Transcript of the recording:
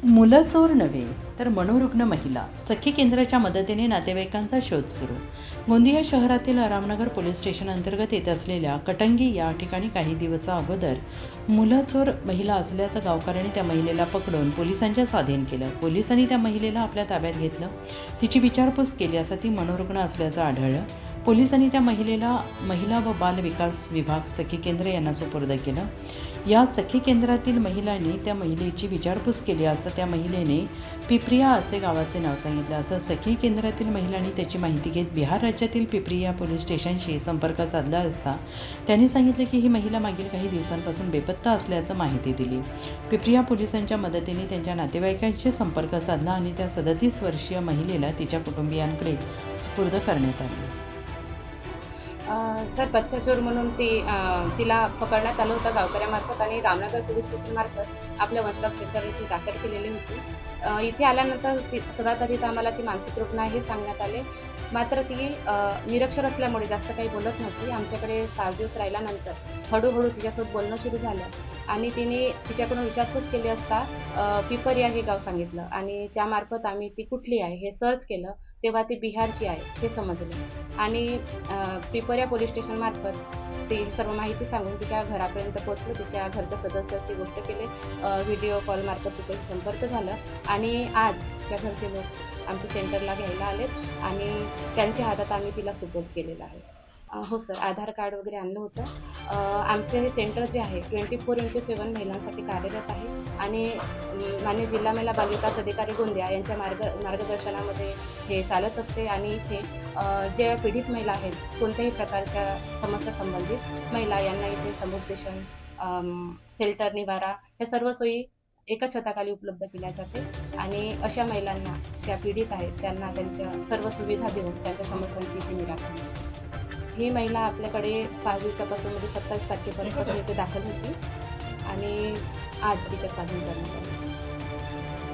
मुलं चोर नव्हे तर मनोरुग्ण महिला सखी केंद्राच्या मदतीने नातेवाईकांचा शोध सुरू. गोंदिया शहरातील रामनगर पोलीस स्टेशन अंतर्गत येत असलेल्या कटंगी या ठिकाणी काही दिवसा अगोदर मुलं चोर महिला असल्याचं गावकऱ्यांनी त्या महिलेला पकडून पोलिसांच्या स्वाधीन केलं. पोलिसांनी त्या महिलेला आपल्या ताब्यात घेतलं. तिची विचारपूस केली असता ती मनोरुग्ण असल्याचं आढळलं. पोलिसांनी त्या महिलेला महिला व बाल विकास विभाग सखी केंद्र यांना सुपूर्द केलं. या सखी केंद्रातील महिलांनी त्या महिलेची विचारपूस केली असता त्या महिलेने पिपरिया असे गावाचे नाव सांगितलं. असं सखी केंद्रातील महिलांनी त्याची माहिती घेत बिहार राज्यातील पिपरिया पोलीस स्टेशनशी संपर्क साधला असता त्यांनी सांगितलं की ही महिला मागील काही दिवसांपासून बेपत्ता असल्याचं माहिती दिली. पिपरिया पोलिसांच्या मदतीने त्यांच्या नातेवाईकांशी संपर्क साधला आणि त्या 37 वर्षीय महिलेला तिच्या कुटुंबियांकडे सुपूर्द करण्यात आली. सर बच्चा चोर म्हणून तिला पकडण्यात आलं होतं गावकऱ्यामार्फत आणि रामनगर पोलीस स्टेशनमार्फत आपल्या वन स्टॉप सेंटर इथे दाखल केलेली होती. इथे आल्यानंतर सर्वात आधी तर आम्हाला ती मानसिक रुग्ण आहे हे सांगण्यात आले. मात्र ती निरक्षर असल्यामुळे जास्त काही बोलत नव्हती. आमच्याकडे 5 दिवस राहिल्यानंतर हळूहळू तिच्यासोबत बोलणं सुरू झालं आणि तिने तिच्याकडून विचारपूस केली असता पिपरिया हे गाव सांगितलं आणि त्यामार्फत आम्ही ती कुठली आहे हे सर्च केलं. तेव्हा ती बिहारची आहे हे समजलं आणि पिपरिया पोलीस स्टेशनमार्फत ती सर्व माहिती सांगून तिच्या घरापर्यंत पोहोचलो. तिच्या घरच्या सदस्याची गोष्ट केली. व्हिडिओ कॉलमार्फत तिथे संपर्क झाला आणि आज तिच्या घरचे लोक आमच्या सेंटरला घ्यायला आलेत आणि त्यांच्या हातात आम्ही तिला सुपूर्द केलेला आहे. हो सर, आधार कार्ड वगैरे आणलं होतं. आमचे हे सेंटर जे आहे 24x7 महिलांसाठी कार्यरत आहे आणि माननीय जिल्हा महिला बालविकास अधिकारी गोंदिया यांच्या मार्गदर्शनामध्ये हे चालत असते आणि इथे जे पीडित महिला आहेत, कोणत्याही प्रकारच्या समस्या संबंधित महिला यांना इथे समुपदेशन, शेल्टर, निवारा या सर्व सोयी एका छताखाली उपलब्ध केल्या जाते आणि अशा महिलांना ज्या पीडित आहेत त्यांना त्यांच्या सर्व सुविधा देऊन त्यांच्या समस्यांची इथे निराकरण. ही महिला आपल्याकडे 5 दिवसापासून म्हणजे 27 तारखेपर्यंत इथे दाखल होती आणि आज तिच्या स्वाधीन करण्यात आली.